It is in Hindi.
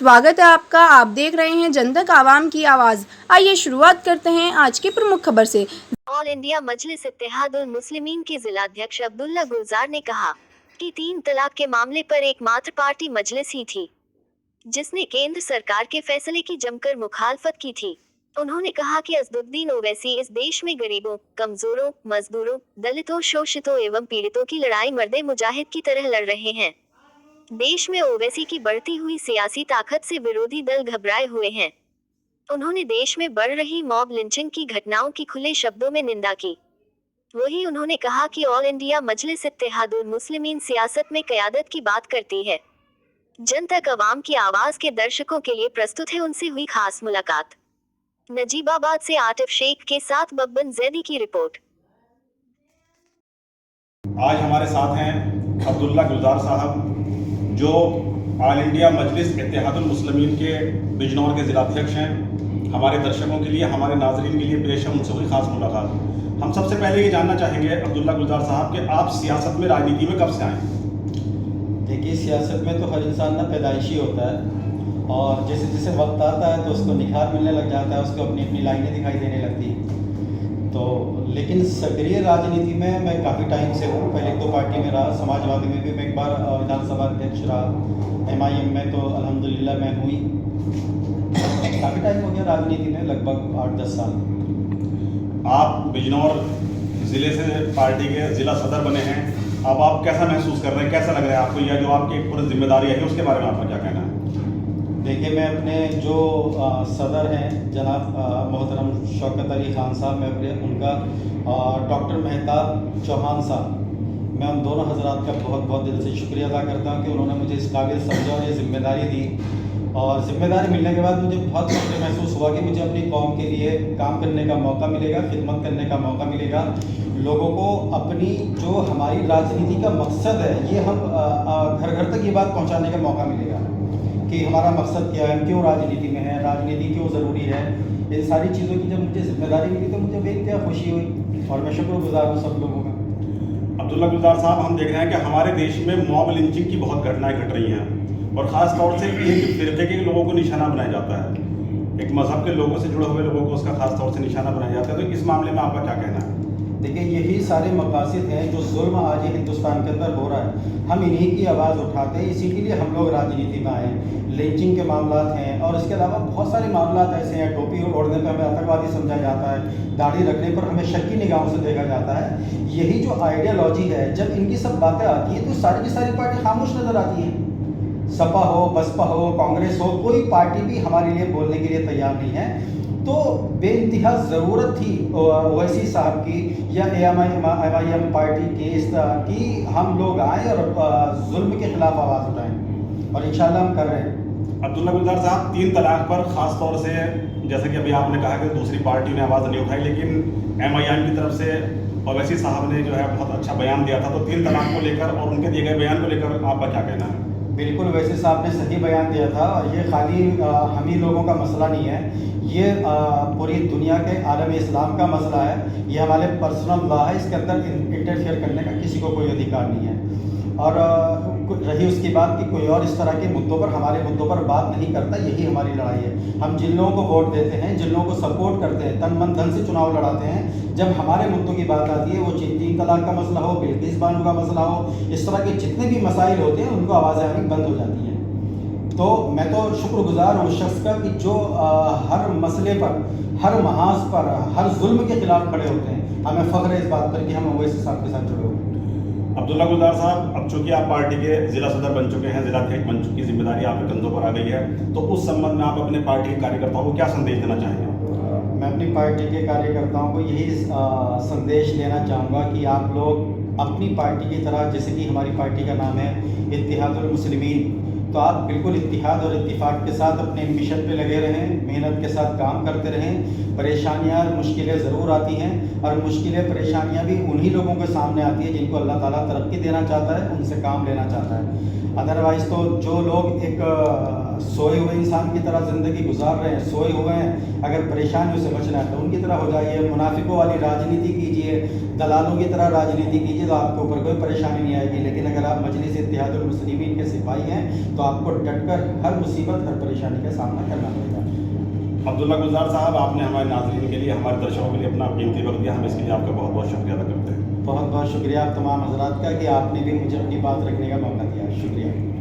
स्वागत है आपका। आप देख रहे हैं जनता का आवाम की आवाज़। आइए शुरुआत करते हैं आज की प्रमुख खबर से। ऑल इंडिया मजलिस इत्तेहादुल मुस्लिमीन के जिलाध्यक्ष अब्दुल्ला गुलजार ने कहा कि 3 तलाक के मामले पर एकमात्र पार्टी मजलिस ही थी जिसने केंद्र सरकार के फैसले की जमकर मुखालफत की थी। उन्होंने कहा कि असदुद्दीन ओवैसी इस देश में गरीबों, कमजोरों, मजदूरों, दलितों, शोषितों एवं पीड़ितों की लड़ाई मर्दे मुजाहिद की तरह लड़ रहे हैं। देश में ओवैसी की बढ़ती हुई सियासी ताकत से विरोधी दल घबराए हुए हैं। उन्होंने देश में बढ़ रही मॉब लिंचिंग की घटनाओं की खुले शब्दों में निंदा की। वहीं उन्होंने कहा कि ऑल इंडिया मजलिस इत्तेहादुल मुस्लिमीन सियासत में क़यादत की बात करती है। जन तक अवाम की आवाज़ के दर्शकों के लिए प्रस्तुत है उनसे हुई खास मुलाकात। नजीबाबाद से आतिफ शेख के साथ बब्बन जैदी की रिपोर्ट। आज हमारे साथ हैं अब्दुल्ला गुलजार साहब, जो ऑल इंडिया मजलिस इत्तेहादुल मुस्लिमीन के बिजनौर के ज़िलाध्यक्ष हैं। हमारे दर्शकों के लिए, हमारे नाज़रीन के लिए पेश है उनसे हुई खास मुलाकात। हम सबसे पहले ये जानना चाहेंगे अब्दुल्ला गुलजार साहब कि आप सियासत में, राजनीति में कब से आए? देखिए, सियासत में तो हर इंसान ना पैदाइशी होता है और जैसे जैसे वक्त आता है तो उसको निखार मिलने लग जाता है, उसको अपनी अपनी लाइनें दिखाई देने लगती हैं। तो लेकिन सक्रिय राजनीति में मैं काफ़ी टाइम से हूँ। पहले 2 पार्टी में रहा, समाजवादी में भी मैं एक बार विधानसभा अध्यक्ष रहा, MIM में तो अल्हम्दुलिल्लाह मैं हुई। काफ़ी टाइम हो गया राजनीति में, लगभग 8-10 साल। आप बिजनौर ज़िले से पार्टी के ज़िला सदर बने हैं। अब आप कैसा महसूस कर रहे हैं, कैसा लग रहा है आपको, या जो आपकी पूरी जिम्मेदारी है उसके बारे में आपका क्या कहना है? देखिए, मैं अपने जो सदर हैं जनाब मोहतरम शौकत अली ख़ान साहब, मैं अपने उनका डॉक्टर मेहताब चौहान साहब, मैं उन दोनों हजरात का बहुत बहुत दिल से शुक्रिया अदा करता हूँ कि उन्होंने मुझे इस काबिल समझा और ये ज़िम्मेदारी दी। और ज़िम्मेदारी मिलने के बाद मुझे बहुत फ़ख्र महसूस हुआ कि मुझे अपनी कौम के लिए काम करने का मौका मिलेगा, खिदमत करने का मौका मिलेगा। लोगों को अपनी जो हमारी राजनीति का मकसद है, ये हम घर घर तक ये बात पहुँचाने का मौका मिलेगा कि हमारा मकसद क्या है, क्यों राजनीति में है, राजनीति क्यों ज़रूरी है। इन सारी चीज़ों की जब मुझे जिम्मेदारी मिली तो मुझे बेहद खुशी हुई और मैं शुक्रगुजार हूँ सब लोगों का। अब्दुल्ला गुलजार साहब, हम देख रहे हैं कि हमारे देश में मॉब लिंचिंग की बहुत घटनाएं घट रही हैं और ख़ास तौर से एक फिरके के लोगों को निशाना बनाया जाता है, एक मज़हब के लोगों से जुड़े हुए लोगों को उसका खास तौर से निशाना बनाया जाता है। तो इस मामले में आपका क्या कहना है? देखिए, यही सारे मकासद हैं जो जुल्म आज हिंदुस्तान के अंदर हो रहा है, हम इन्हीं की आवाज़ उठाते हैं। इसी के लिए हम लोग राजनीति में आए। लिंचिंग के मामलात हैं और इसके अलावा बहुत सारे मामलात ऐसे हैं। टोपी ओढ़ने पर हमें आतंकवादी समझा जाता है, दाढ़ी रखने पर हमें शक्की निगाहों से देखा जाता है। यही जो आइडियोलॉजी है, जब इनकी सब बातें आती हैं तो सारी की सारी पार्टी खामोश नज़र आती हैं। सपा हो, बसपा हो, कांग्रेस हो, कोई पार्टी भी हमारे लिए बोलने के लिए तैयार नहीं है। तो बेइंतहा ज़रूरत थी ओवैसी साहब की या MIM पार्टी की इस तरह की हम लोग आए और जुल्म के खिलाफ आवाज़ उठाएं, और इंशाल्लाह हम कर रहे हैं। अब्दुल्ला गुलजार साहब, 3 तलाक पर ख़ास तौर से, जैसे कि अभी आपने कहा कि दूसरी पार्टी ने आवाज़ नहीं उठाई, लेकिन MIM की तरफ से ओवैसी साहब ने जो है बहुत अच्छा बयान दिया था। तो 3 तलाक को लेकर और उनके दिए गए बयान को लेकर आपका क्या कहना है? बिल्कुल, वैसे साहब ने सही बयान दिया था और ये खाली हम ही लोगों का मसला नहीं है, ये पूरी दुनिया के आलम इस्लाम का मसला है। ये हमारे पर्सनल लॉ है, इसके अंदर इंटरफेयर करने का किसी को कोई अधिकार नहीं है। और रही उसकी बात कि कोई और इस तरह के मुद्दों पर, हमारे मुद्दों पर बात नहीं करता, यही हमारी लड़ाई है। हम जिन लोगों को वोट देते हैं, जिन लोगों को सपोर्ट करते हैं, तन मन धन से चुनाव लड़ाते हैं, जब हमारे मुद्दों की बात आती है, वो 3 तलाक का मसला हो, बिल्किस बानो का मसला हो, इस तरह के जितने भी मसाइल होते हैं उनको आवाज़ें आनी बंद हो जाती हैं। तो मैं तो शुक्रगुजार हूँ उस शख्स का कि जो हर मसले पर, हर महाज पर, हर जुल्म के खिलाफ खड़े होते हैं। हमें फ़ख्र है इस बात पर कि हम ओवैसी साहब के साथ जुड़े हुए हैं। अब्दुल्ला गुलजार साहब, अब चूँकि आप पार्टी के ज़िला सदर बन चुके हैं, ज़िलाध्यक्ष बन चुकी, जिम्मेदारी आपके कंधों पर आ गई है, तो उस संबंध में आप अपने पार्टी के कार्यकर्ताओं को क्या संदेश देना चाहेंगे? मैं अपनी पार्टी के कार्यकर्ताओं को यही संदेश देना चाहूँगा कि आप लोग अपनी पार्टी की तरह, जैसे कि हमारी पार्टी का नाम है इत्तेहादुल मुस्लिमीन, तो आप बिल्कुल इत्तिहाद और इत्तिफाक के साथ अपने मिशन पे लगे रहें, मेहनत के साथ काम करते रहें। परेशानियाँ और मुश्किलें ज़रूर आती हैं और मुश्किलें परेशानियाँ भी उन्हीं लोगों के सामने आती है जिनको अल्लाह ताला तरक्की देना चाहता है, उनसे काम लेना चाहता है। अदरवाइज़ तो जो लोग एक सोए हुए इंसान की तरह ज़िंदगी गुजार रहे हैं, सोए हुए हैं, अगर परेशानियों से बचना है तो उनकी तरह हो जाइए, मुनाफिकों वाली राजनीति कीजिए, दलालों की तरह राजनीति कीजिए, तो आपके ऊपर कोई परेशानी नहीं आएगी। लेकिन अगर आप मजलिस इत्तेहादुल मुस्लिमीन के सिपाही हैं तो आपको डटकर हर मुसीबत, हर परेशानी का सामना करना पड़ेगा। अब्दुल्ला गुलजार साहब, आपने हमारे नाज़रीन के लिए, हमारे दर्शकों के लिए अपना कीमती वक्त दिया, हम इसके लिए आपका बहुत बहुत शुक्रिया अदा करते हैं। बहुत बहुत शुक्रिया आप तमाम हजरात का कि आपने भी मुझे अपनी बात रखने का मौका दिया। शुक्रिया।